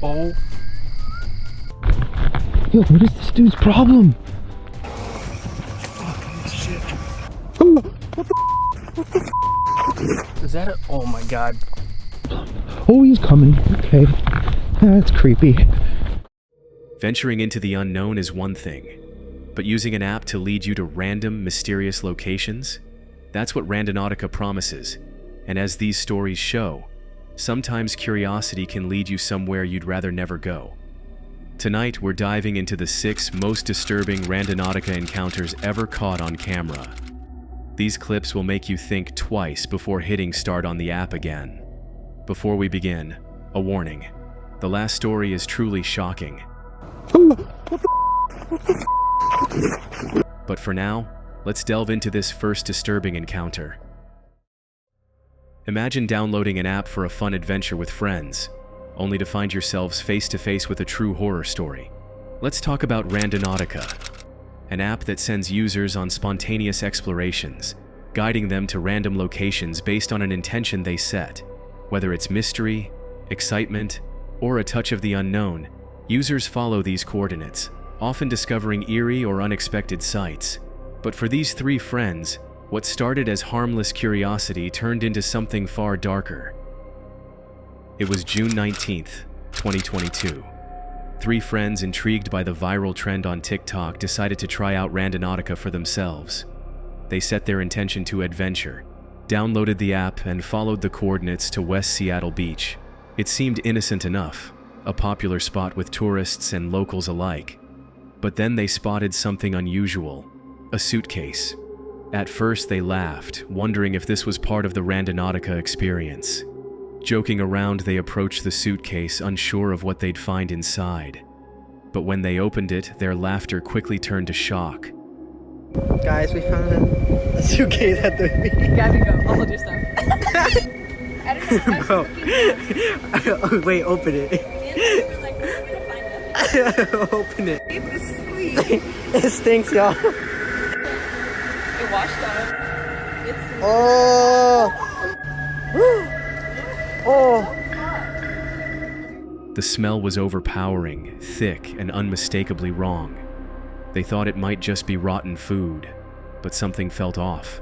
Oh. Yo, what is this dude's problem? Fucking shit. Is that a... Oh my god. Oh, he's coming. Okay. That's creepy. Venturing into the unknown is one thing, but using an app to lead you to random, mysterious locations? That's what Randonautica promises. And as these stories show, sometimes curiosity can lead you somewhere you'd rather never go. Tonight, we're diving into the 6 most disturbing Randonautica encounters ever caught on camera. These clips will make you think twice before hitting start on the app again. Before we begin, a warning. The last story is truly shocking. But for now, let's delve into this first disturbing encounter. Imagine downloading an app for a fun adventure with friends, only to find yourselves face to face with a true horror story. Let's talk about Randonautica, an app that sends users on spontaneous explorations, guiding them to random locations based on an intention they set. Whether it's mystery, excitement, or a touch of the unknown, users follow these coordinates, often discovering eerie or unexpected sights. But for these 3 friends, what started as harmless curiosity turned into something far darker. It was June 19th, 2022. 3 friends intrigued by the viral trend on TikTok decided to try out Randonautica for themselves. They set their intention to adventure, downloaded the app, and followed the coordinates to West Seattle Beach. It seemed innocent enough, a popular spot with tourists and locals alike. But then they spotted something unusual, a suitcase. At first they laughed, wondering if this was part of the Randonautica experience. Joking around, they approached the suitcase, unsure of what they'd find inside. But when they opened it, their laughter quickly turned to shock. Guys, we found a suitcase at the beach. Yeah, we go. I'll hold your stuff. I don't know. Bro. Wait, open it. We're like, we're gonna find it. Open it. It was sweet. It stinks, y'all. It washed up. It's Oh. Oh. The smell was overpowering, thick, and unmistakably wrong. They thought it might just be rotten food, but something felt off.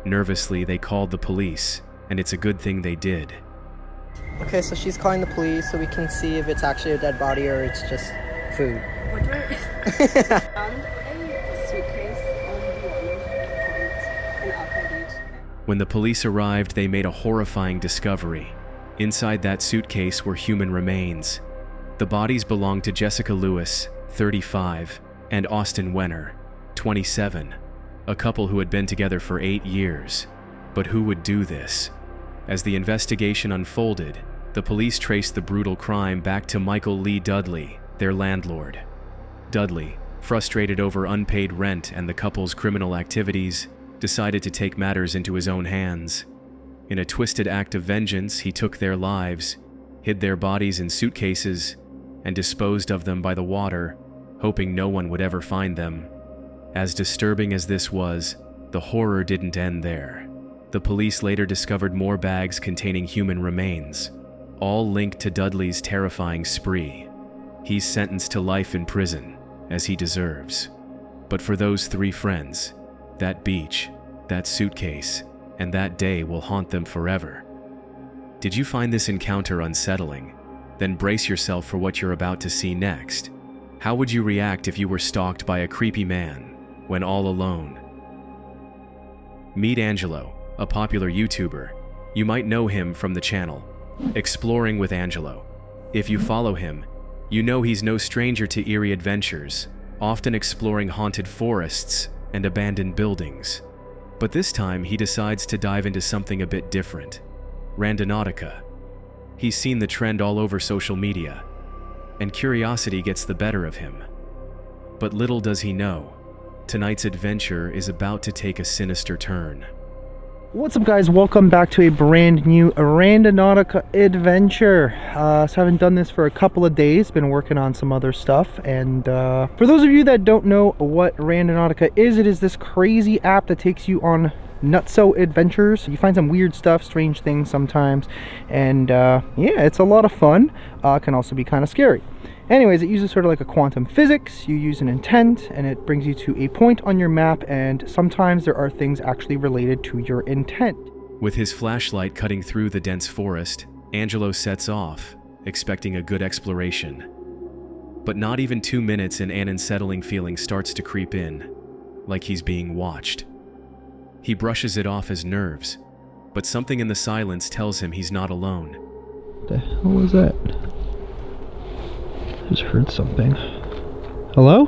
Nervously, they called the police, and it's a good thing they did. Okay, so she's calling the police so we can see if it's actually a dead body or it's just food. what do I found a suitcase on the water in Alpine Beach. When the police arrived, they made a horrifying discovery. Inside that suitcase were human remains. The bodies belonged to Jessica Lewis, 35, and Austin Wenner, 27, a couple who had been together for 8 years. But who would do this? As the investigation unfolded, the police traced the brutal crime back to Michael Lee Dudley, their landlord. Dudley, frustrated over unpaid rent and the couple's criminal activities, decided to take matters into his own hands. In a twisted act of vengeance, he took their lives, hid their bodies in suitcases, and disposed of them by the water, hoping no one would ever find them. As disturbing as this was, the horror didn't end there. The police later discovered more bags containing human remains, all linked to Dudley's terrifying spree. He's sentenced to life in prison, as he deserves. But for those 3 friends, that beach, that suitcase, and that day will haunt them forever. Did you find this encounter unsettling? Then brace yourself for what you're about to see next. How would you react if you were stalked by a creepy man when all alone? Meet Angelo, a popular YouTuber. You might know him from the channel Exploring with Angelo. If you follow him, you know he's no stranger to eerie adventures, often exploring haunted forests and abandoned buildings. But this time he decides to dive into something a bit different: Randonautica. He's seen the trend all over social media, and curiosity gets the better of him. But little does he know, tonight's adventure is about to take a sinister turn. What's up, guys? Welcome back to a brand new Randonautica adventure. So I haven't done this for a couple of days, been working on some other stuff, and for those of you that don't know what Randonautica is, it is this crazy app that takes you on nutso adventures. You find some weird stuff, strange things sometimes, and yeah, it's a lot of fun. Can also be kind of scary. Anyways, it uses sort of like a quantum physics. You use an intent and it brings you to a point on your map, and sometimes there are things actually related to your intent. With his flashlight cutting through the dense forest, Angelo sets off, expecting a good exploration. But not even 2 minutes and an unsettling feeling starts to creep in, like he's being watched. He brushes it off as nerves, but something in the silence tells him he's not alone. What the hell was that? I just heard something. Hello?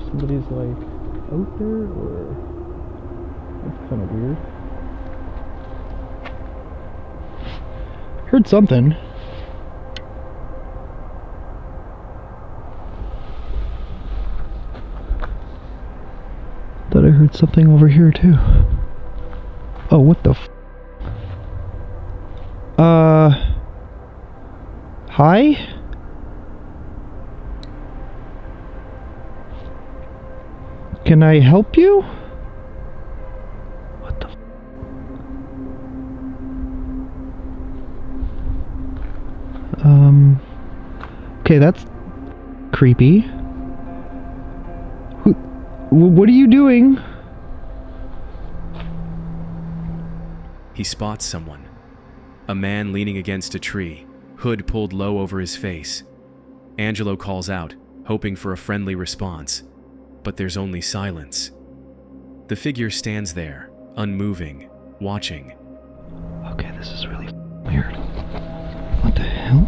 Somebody's like out there, or that's kind of weird. Heard something. Thought I heard something over here too. Oh, what the f? Hi? Can I help you? What the f? Okay, that's creepy. What are you doing? He spots someone. A man leaning against a tree, hood pulled low over his face. Angelo calls out, hoping for a friendly response, but there's only silence. The figure stands there, unmoving, watching. Okay, this is really weird. What the hell?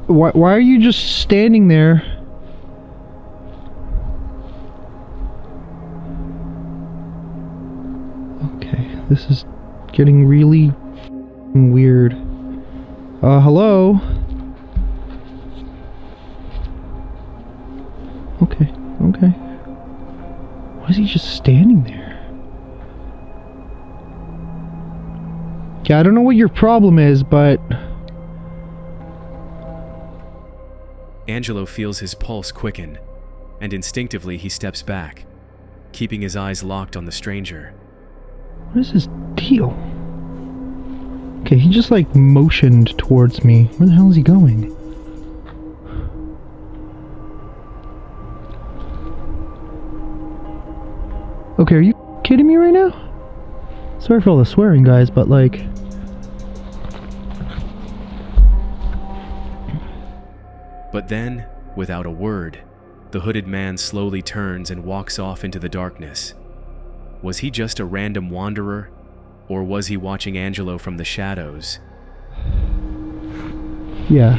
Why are you just standing there? Okay, this is getting really weird. Hello? Okay. Why is he just standing there? Yeah, I don't know what your problem is, but... Angelo feels his pulse quicken, and instinctively he steps back, keeping his eyes locked on the stranger. What is his deal? Okay, he just like motioned towards me. Where the hell is he going? Okay, are you kidding me right now? Sorry for all the swearing, guys, but like... But then, without a word, the hooded man slowly turns and walks off into the darkness. Was he just a random wanderer, or was he watching Angelo from the shadows? Yeah.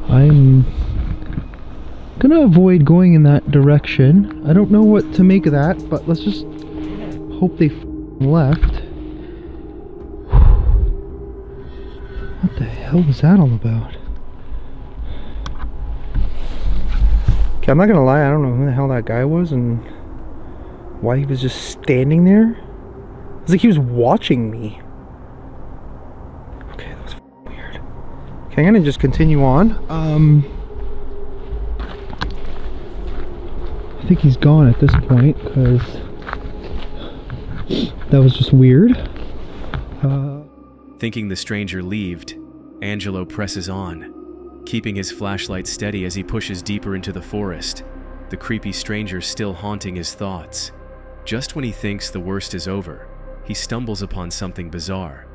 I'm gonna avoid going in that direction. I don't know what to make of that, but let's just hope they left. What the hell was that all about? Okay, I'm not gonna lie, I don't know who the hell that guy was and why he was just standing there. It's like he was watching me. Okay, that was weird. Okay, I'm gonna just continue on. I think he's gone at this point, because that was just weird. Thinking the stranger leaved, Angelo presses on, keeping his flashlight steady as he pushes deeper into the forest, the creepy stranger still haunting his thoughts. Just when he thinks the worst is over, he stumbles upon something bizarre.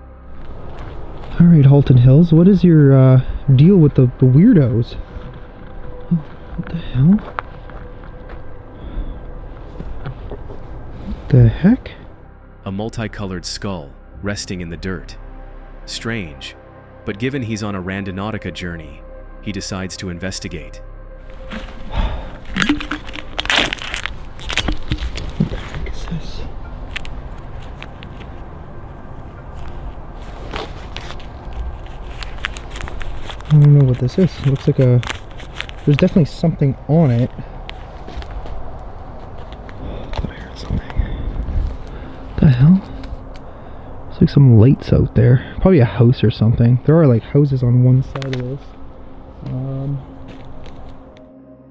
Alright, Halton Hills, what is your deal with the weirdos? Oh, what the hell? What the heck? A multicolored skull resting in the dirt. Strange, but given he's on a Randonautica journey, he decides to investigate. What the heck is this? I don't know what this is. It looks like there's definitely something on it. I thought I heard something. What the hell? It's like some lights out there. Probably a house or something. There are like houses on one side of this.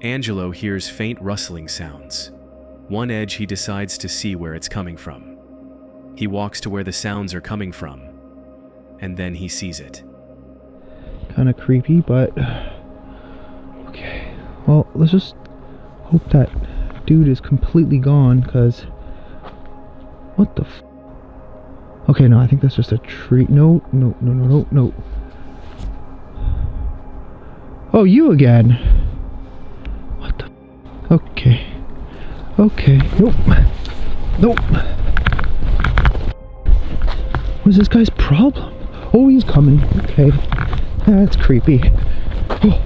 Angelo hears faint rustling sounds. One edge, he decides to see where it's coming from. He walks to where the sounds are coming from, and then he sees it. Kind of creepy, but okay. Well, let's just hope that dude is completely gone, because what the f... Okay, no, I think that's just a tree. No. Oh, you again. What the... Okay. Nope. What's this guy's problem? Oh, he's coming. Okay. That's creepy. Oh.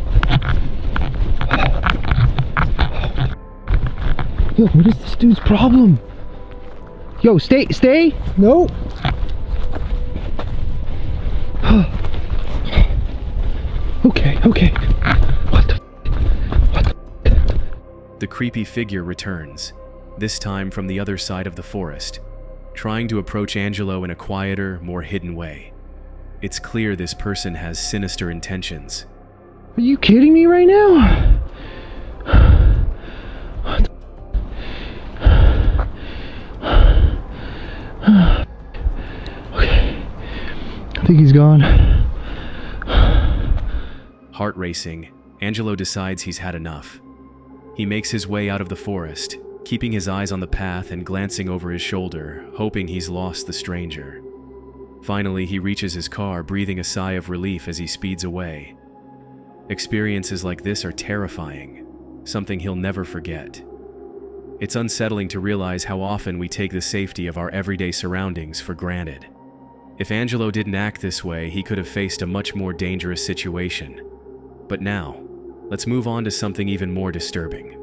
Yo, what is this dude's problem? Yo, stay! No! Okay. What the... The creepy figure returns, this time from the other side of the forest, trying to approach Angelo in a quieter, more hidden way. It's clear this person has sinister intentions. Are you kidding me right now? What the... Okay. I think he's gone. Heart racing, Angelo decides he's had enough. He makes his way out of the forest, keeping his eyes on the path and glancing over his shoulder, hoping he's lost the stranger. Finally, he reaches his car, breathing a sigh of relief as he speeds away. Experiences like this are terrifying, something he'll never forget. It's unsettling to realize how often we take the safety of our everyday surroundings for granted. If Angelo didn't act this way, he could have faced a much more dangerous situation. But now, let's move on to something even more disturbing.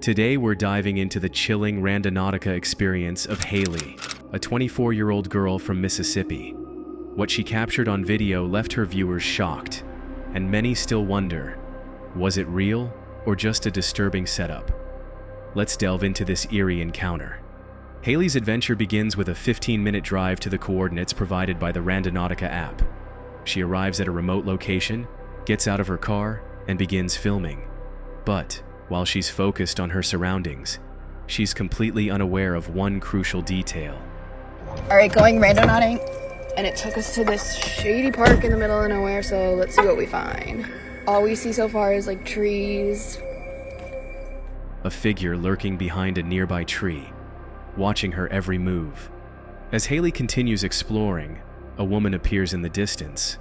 Today we're diving into the chilling Randonautica experience of Haley, a 24-year-old girl from Mississippi. What she captured on video left her viewers shocked, and many still wonder, was it real or just a disturbing setup? Let's delve into this eerie encounter. Haley's adventure begins with a 15-minute drive to the coordinates provided by the Randonautica app. She arrives at a remote location, gets out of her car, and begins filming. But while she's focused on her surroundings, she's completely unaware of one crucial detail. Alright, going randonauting, and it took us to this shady park in the middle of nowhere, so let's see what we find. All we see so far is like trees. A figure lurking behind a nearby tree, watching her every move. As Haley continues exploring, a woman appears in the distance.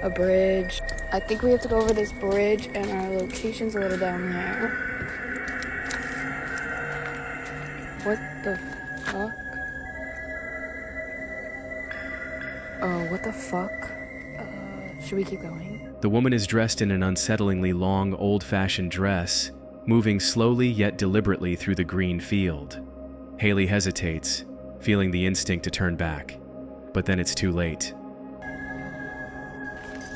A bridge. I think we have to go over this bridge, and our location's a little down there. What the fuck? Oh, what the fuck? Should we keep going? The woman is dressed in an unsettlingly long, old-fashioned dress, moving slowly yet deliberately through the green field. Haley hesitates, feeling the instinct to turn back, but then it's too late.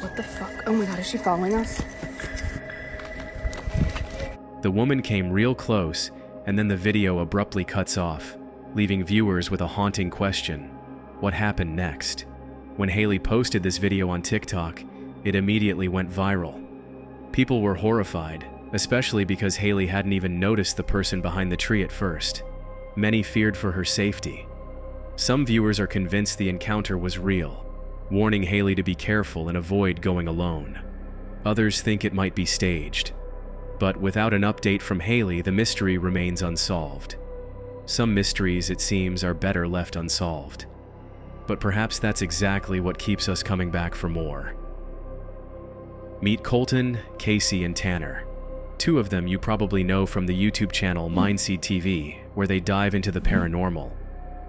What the fuck? Oh my god, is she following us? The woman came real close, and then the video abruptly cuts off, leaving viewers with a haunting question. What happened next? When Haley posted this video on TikTok, it immediately went viral. People were horrified, especially because Haley hadn't even noticed the person behind the tree at first. Many feared for her safety. Some viewers are convinced the encounter was real, warning Haley to be careful and avoid going alone. Others think it might be staged. But without an update from Haley, the mystery remains unsolved. Some mysteries, it seems, are better left unsolved. But perhaps that's exactly what keeps us coming back for more. Meet Colton, Casey, and Tanner. Two of them you probably know from the YouTube channel Mindseed TV, where they dive into the paranormal,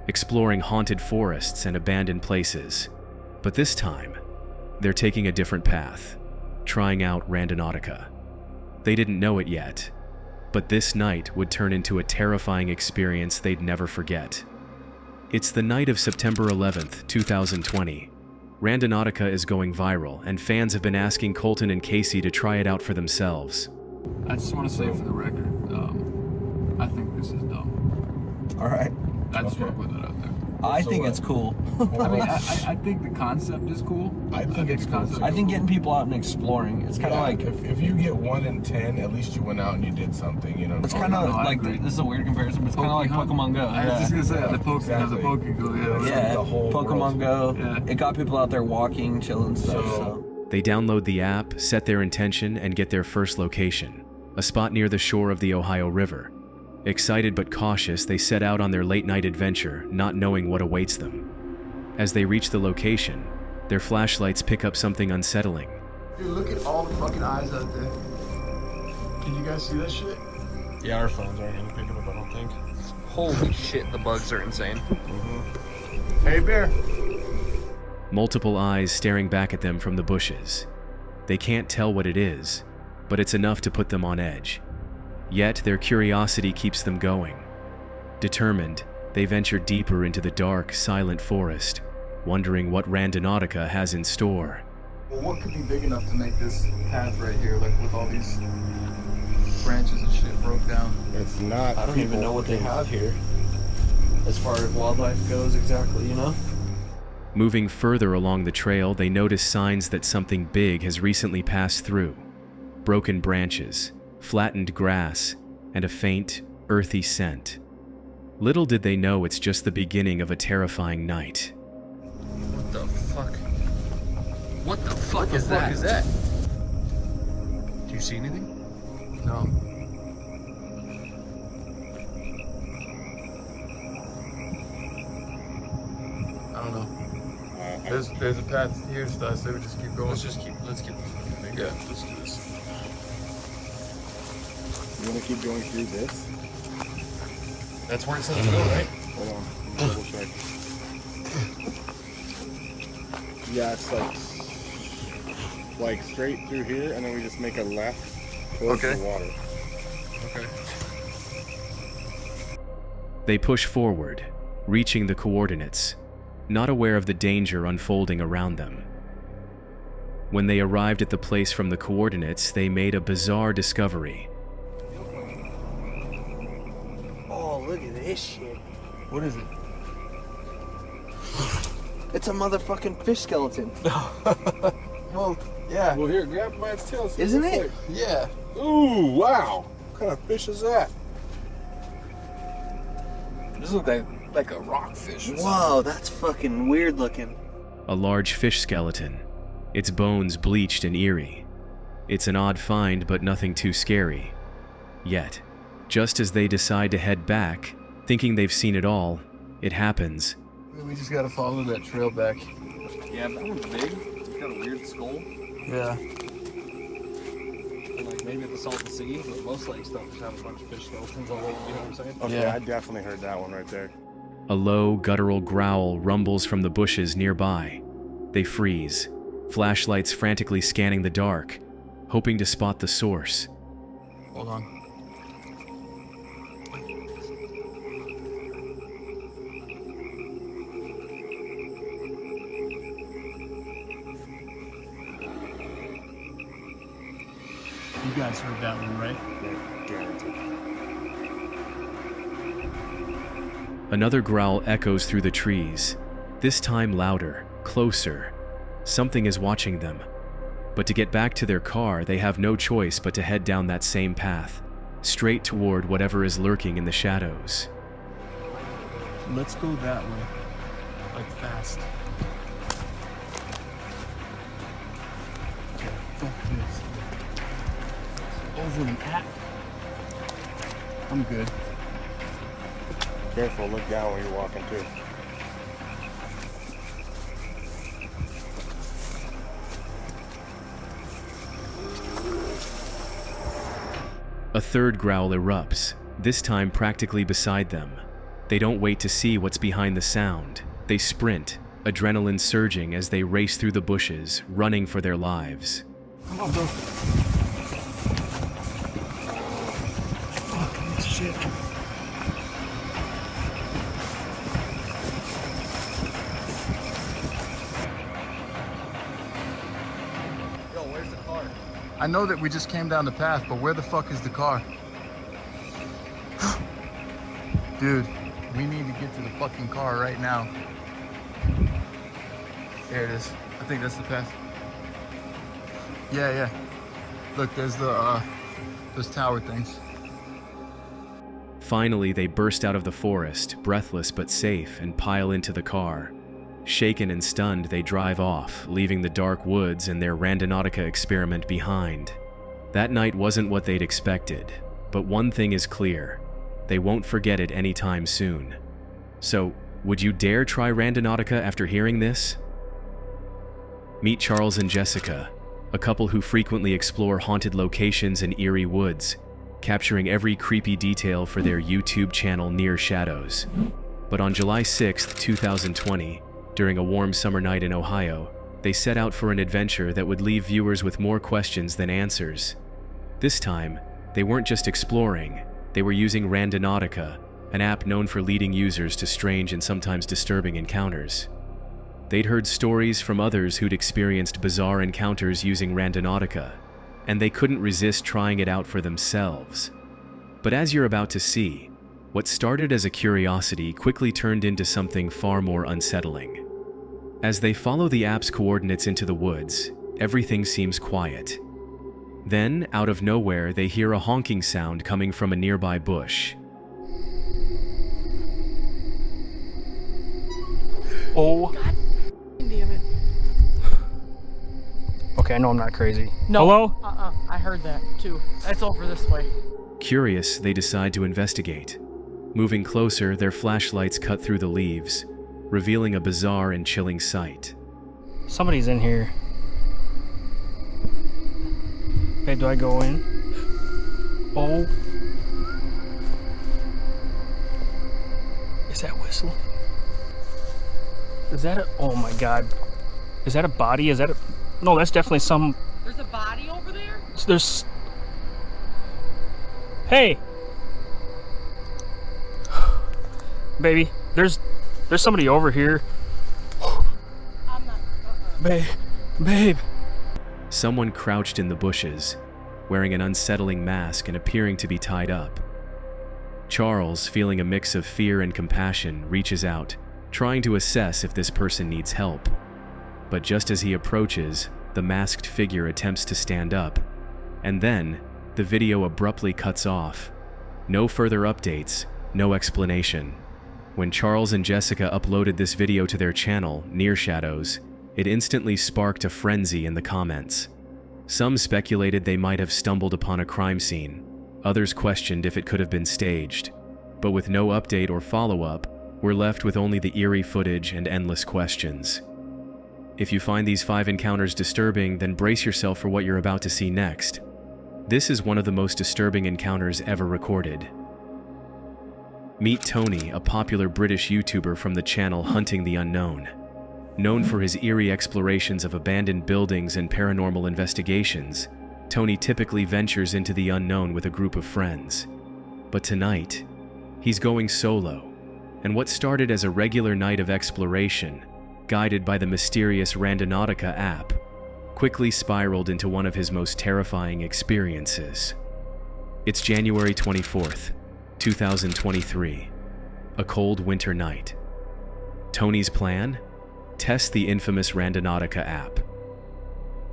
exploring haunted forests and abandoned places. But this time, they're taking a different path, trying out Randonautica. They didn't know it yet, but this night would turn into a terrifying experience they'd never forget. It's the night of September 11th, 2020. Randonautica is going viral, and fans have been asking Colton and Casey to try it out for themselves. I just want to say for the record, I think this is dumb. All right. I just want to put that out there. I think it's cool. I mean, I think the concept is cool. I think it's cool. I think getting people out and exploring, it's kind of like... If you get 1 in 10, at least you went out and you did something, you know? It's kind of like, this is a weird comparison, but it's kind of like Pokemon Go. I was just going to say, the Pokemon Go, Yeah, the whole Pokemon Go. Yeah. It got people out there walking, chilling, stuff, so... They download the app, set their intention, and get their first location, a spot near the shore of the Ohio River. Excited but cautious, they set out on their late-night adventure, not knowing what awaits them. As they reach the location, their flashlights pick up something unsettling. Dude, look at all the fucking eyes out there. Can you guys see that shit? Yeah, our phones aren't gonna pick it up, I don't think. Holy shit, the bugs are insane. Hey, bear. Multiple eyes staring back at them from the bushes. They can't tell what it is, but it's enough to put them on edge. Yet their curiosity keeps them going. Determined, they venture deeper into the dark, silent forest, wondering what Randonautica has in store. Well, what could be big enough to make this path right here, like with all these branches and shit broke down? It's not. I don't even know what they have here. As far as wildlife goes exactly, you know? Moving further along the trail, they notice signs that something big has recently passed through. Broken branches, flattened grass, and a faint, earthy scent. Little did they know it's just the beginning of a terrifying night. What the fuck? What the fuck is that? Do you see anything? No. I don't know. There's a path here, so I say we just keep going. Let's keep moving. Yeah, let's do this. You want to keep going through this? That's where it says to go, right? Hold on. Let me double check. Yeah, it's like straight through here, and then we just make a left towards the water. Okay. They push forward, reaching the coordinates, not aware of the danger unfolding around them. When they arrived at the place from the coordinates, they made a bizarre discovery. Oh, look at this shit. What is it? It's a motherfucking fish skeleton. Well, yeah. Well, here, grab by its tail. Isn't it? Yeah. Ooh, wow. What kind of fish is that? This looks like a rockfish. Whoa, that's fucking weird looking. A large fish skeleton, its bones bleached and eerie. It's an odd find, but nothing too scary. Yet, just as they decide to head back, thinking they've seen it all, it happens. We just gotta follow that trail back. Yeah, that one's big. It's got a weird skull. Yeah. And like maybe at the Salton Sea, but most lake stuff just have a bunch of fish skeletons all over, you know what I'm saying? Okay, Yeah. I definitely heard that one right there. A low, guttural growl rumbles from the bushes nearby. They freeze, flashlights frantically scanning the dark, hoping to spot the source. Hold on. You guys heard that one, right? Yeah, guaranteed. Another growl echoes through the trees, this time louder, closer. Something is watching them. But to get back to their car, they have no choice but to head down that same path, straight toward whatever is lurking in the shadows. Let's go that way. Like fast. Okay, fuck this. Over an app. I'm good. Careful, look down when you're walking too. A third growl erupts, this time practically beside them. They don't wait to see what's behind the sound. They sprint, adrenaline surging as they race through the bushes, running for their lives. Come on, bro. Fuck this shit. I know that we just came down the path, but where the fuck is the car? Dude, we need to get to the fucking car right now. There it is. I think that's the path. Yeah. Look, there's the, those tower things. Finally, they burst out of the forest, breathless but safe, and pile into the car. Shaken and stunned, they drive off, leaving the dark woods and their Randonautica experiment behind. That night wasn't what they'd expected, but one thing is clear. They won't forget it anytime soon. So, would you dare try Randonautica after hearing this? Meet Charles and Jessica, a couple who frequently explore haunted locations in eerie woods, capturing every creepy detail for their YouTube channel Near Shadows. But on July 6, 2020, during a warm summer night in Ohio, they set out for an adventure that would leave viewers with more questions than answers. This time, they weren't just exploring, they were using Randonautica, an app known for leading users to strange and sometimes disturbing encounters. They'd heard stories from others who'd experienced bizarre encounters using Randonautica, and they couldn't resist trying it out for themselves. But as you're about to see, what started as a curiosity quickly turned into something far more unsettling. As they follow the app's coordinates into the woods, everything seems quiet. Then, out of nowhere, they hear a honking sound coming from a nearby bush. Oh. God damn it. Okay, I know I'm not crazy. No. Hello? I heard that too. That's over this way. Curious, they decide to investigate. Moving closer, their flashlights cut through the leaves, revealing a bizarre and chilling sight. Somebody's in here. Okay, do I go in? Oh. Is that whistle? Is that a... Oh my god. Is that a body? Is that a... No, that's definitely some... There's a body over there? There's... Hey! Baby, there's somebody over here. I'm not... Babe. Someone crouched in the bushes, wearing an unsettling mask and appearing to be tied up. Charles, feeling a mix of fear and compassion, reaches out, trying to assess if this person needs help. But just as he approaches, the masked figure attempts to stand up, and then the video abruptly cuts off. No further updates, no explanation. When Charles and Jessica uploaded this video to their channel, Near Shadows, it instantly sparked a frenzy in the comments. Some speculated they might have stumbled upon a crime scene. Others questioned if it could have been staged. But with no update or follow-up, we're left with only the eerie footage and endless questions. If you find these 5 encounters disturbing, then brace yourself for what you're about to see next. This is one of the most disturbing encounters ever recorded. Meet Tony, a popular British YouTuber from the channel Hunting the Unknown. Known for his eerie explorations of abandoned buildings and paranormal investigations, Tony typically ventures into the unknown with a group of friends. But tonight, he's going solo, and what started as a regular night of exploration, guided by the mysterious Randonautica app, quickly spiraled into one of his most terrifying experiences. It's January 24th, 2023, a cold winter night. Tony's plan? Test the infamous Randonautica app.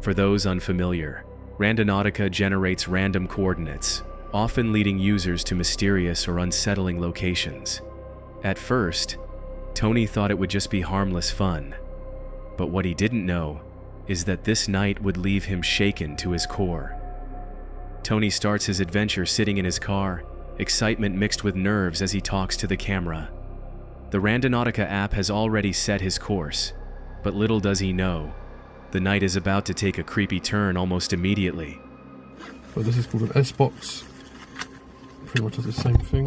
For those unfamiliar, Randonautica generates random coordinates, often leading users to mysterious or unsettling locations. At first, Tony thought it would just be harmless fun, but what he didn't know is that this night would leave him shaken to his core. Tony starts his adventure sitting in his car, excitement mixed with nerves as he talks to the camera. The Randonautica app has already set his course, but little does he know, the night is about to take a creepy turn almost immediately. But this is called an S-Box. Pretty much does the same thing.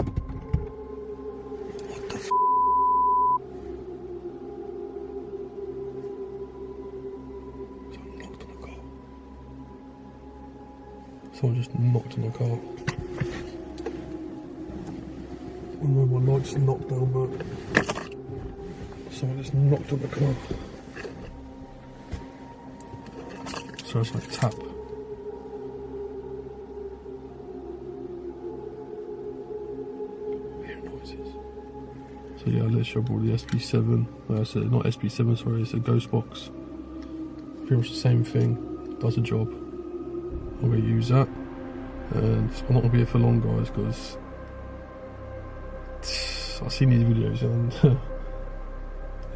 What the f***? Someone just knocked on the car. Oh no, my light just knocked down, but someone just knocked on the car. So it's like tap. So yeah, literally I brought the SB7. So not SB7, sorry, it's a ghost box. Pretty much the same thing, does a job. I'm going to use that. And I'm not going to be here for long, guys, because I've seen these videos and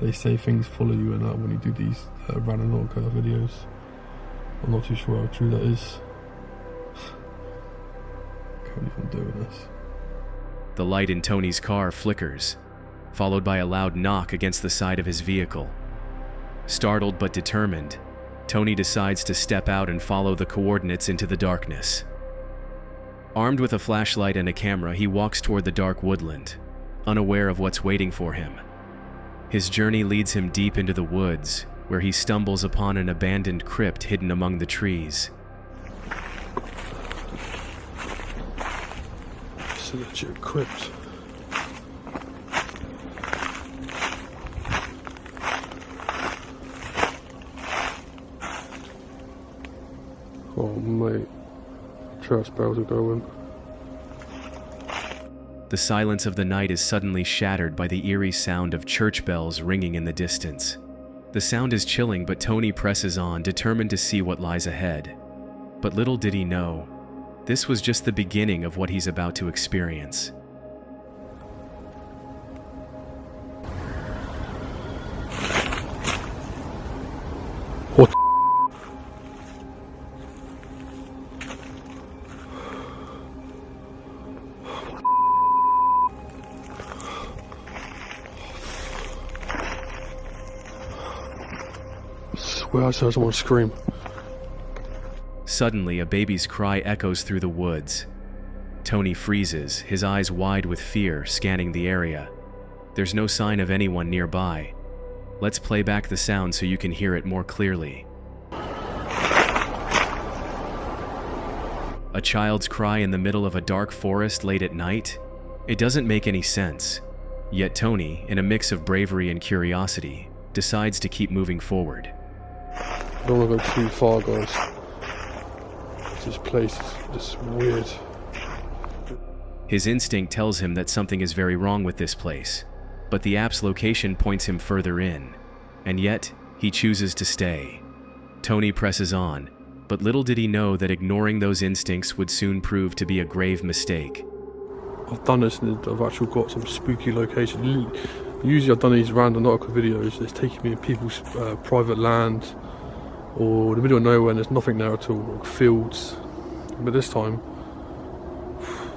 they say things follow you and that when you do these Randonautica videos. I'm not too sure how true that is. Can't believe I'm doing this. The light in Tony's car flickers, followed by a loud knock against the side of his vehicle. Startled but determined, Tony decides to step out and follow the coordinates into the darkness. Armed with a flashlight and a camera, he walks toward the dark woodland, unaware of what's waiting for him. His journey leads him deep into the woods, where he stumbles upon an abandoned crypt hidden among the trees. It's a legit crypt. Oh mate, church bells are going. The silence of the night is suddenly shattered by the eerie sound of church bells ringing in the distance. The sound is chilling, but Tony presses on, determined to see what lies ahead. But little did he know, this was just the beginning of what he's about to experience. What? I just want to scream. Suddenly, a baby's cry echoes through the woods. Tony freezes, his eyes wide with fear, scanning the area. There's no sign of anyone nearby. Let's play back the sound so you can hear it more clearly. A child's cry in the middle of a dark forest late at night? It doesn't make any sense. Yet Tony, in a mix of bravery and curiosity, decides to keep moving forward. I don't want to go too far, guys. This place is just weird. His instinct tells him that something is very wrong with this place, but the app's location points him further in, and yet he chooses to stay. Tony presses on, but little did he know that ignoring those instincts would soon prove to be a grave mistake. I've done this and I've actually got some spooky location. Usually I've done these Randonautica videos, it's taking me in people's private land or the middle of nowhere and there's nothing there at all, like fields. But this time,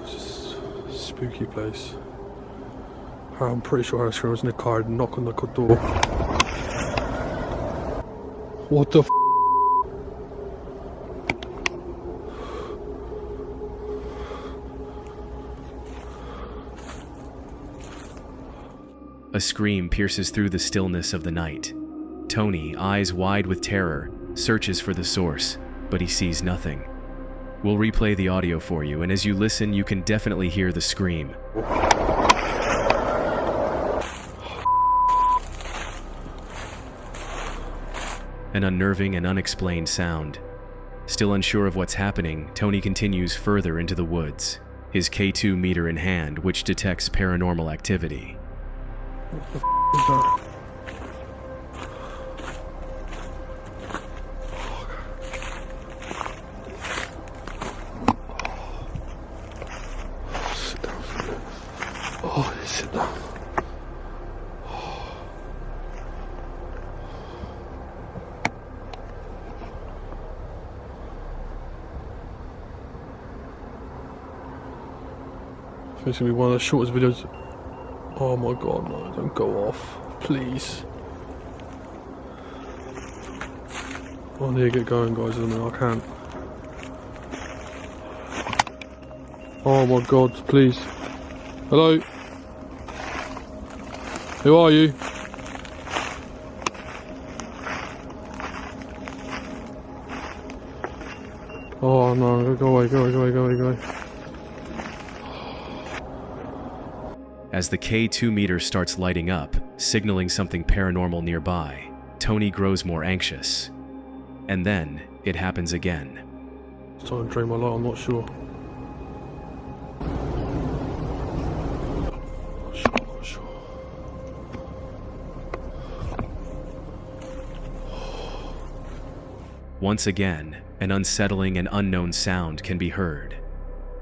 it's just a spooky place. I'm pretty sure I was in the car and knock on the door. What the f***? A scream pierces through the stillness of the night. Tony, eyes wide with terror, searches for the source, but he sees nothing. We'll replay the audio for you, and as you listen, you can definitely hear the scream. An unnerving and unexplained sound. Still unsure of what's happening, Tony continues further into the woods, his K2 meter in hand, which detects paranormal activity. What the f*** is that? Sit down for a minute. Oh, sit down. I think it's going to be one of the shortest videos. Oh my god, no, don't go off, please. I need to get going, guys, I can't. Oh my god, please. Hello? Who are you? Oh no, go away, go away, go away, go away, go away. As the K2 meter starts lighting up, signaling something paranormal nearby, Tony grows more anxious. And then, it happens again. It's time to drain my light, I'm not sure. Once again, an unsettling and unknown sound can be heard.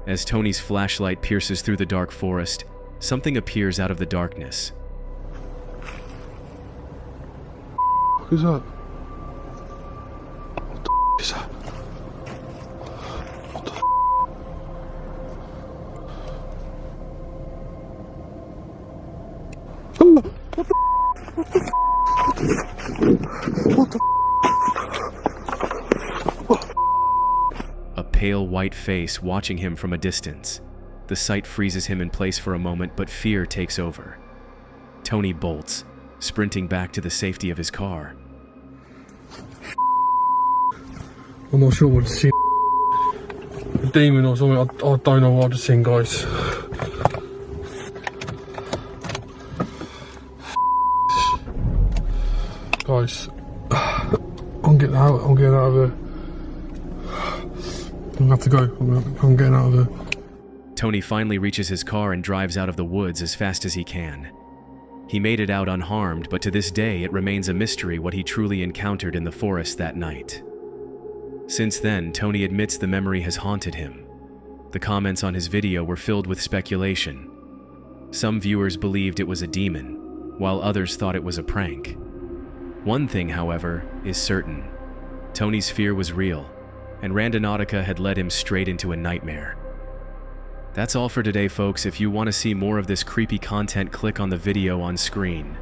As Tony's flashlight pierces through the dark forest, something appears out of the darkness. What is that? What the is that? What the What the A pale white face watching him from a distance. The sight freezes him in place for a moment, but fear takes over. Tony bolts, sprinting back to the safety of his car. I'm not sure what to see. A demon or something. I don't know what to see, guys. Guys, I'm getting out. I'm getting out of there. I'm gonna have to go. I'm getting out of there. Tony finally reaches his car and drives out of the woods as fast as he can. He made it out unharmed, but to this day it remains a mystery what he truly encountered in the forest that night. Since then, Tony admits the memory has haunted him. The comments on his video were filled with speculation. Some viewers believed it was a demon, while others thought it was a prank. One thing, however, is certain. Tony's fear was real, and Randonautica had led him straight into a nightmare. That's all for today, folks. If you want to see more of this creepy content, click on the video on screen.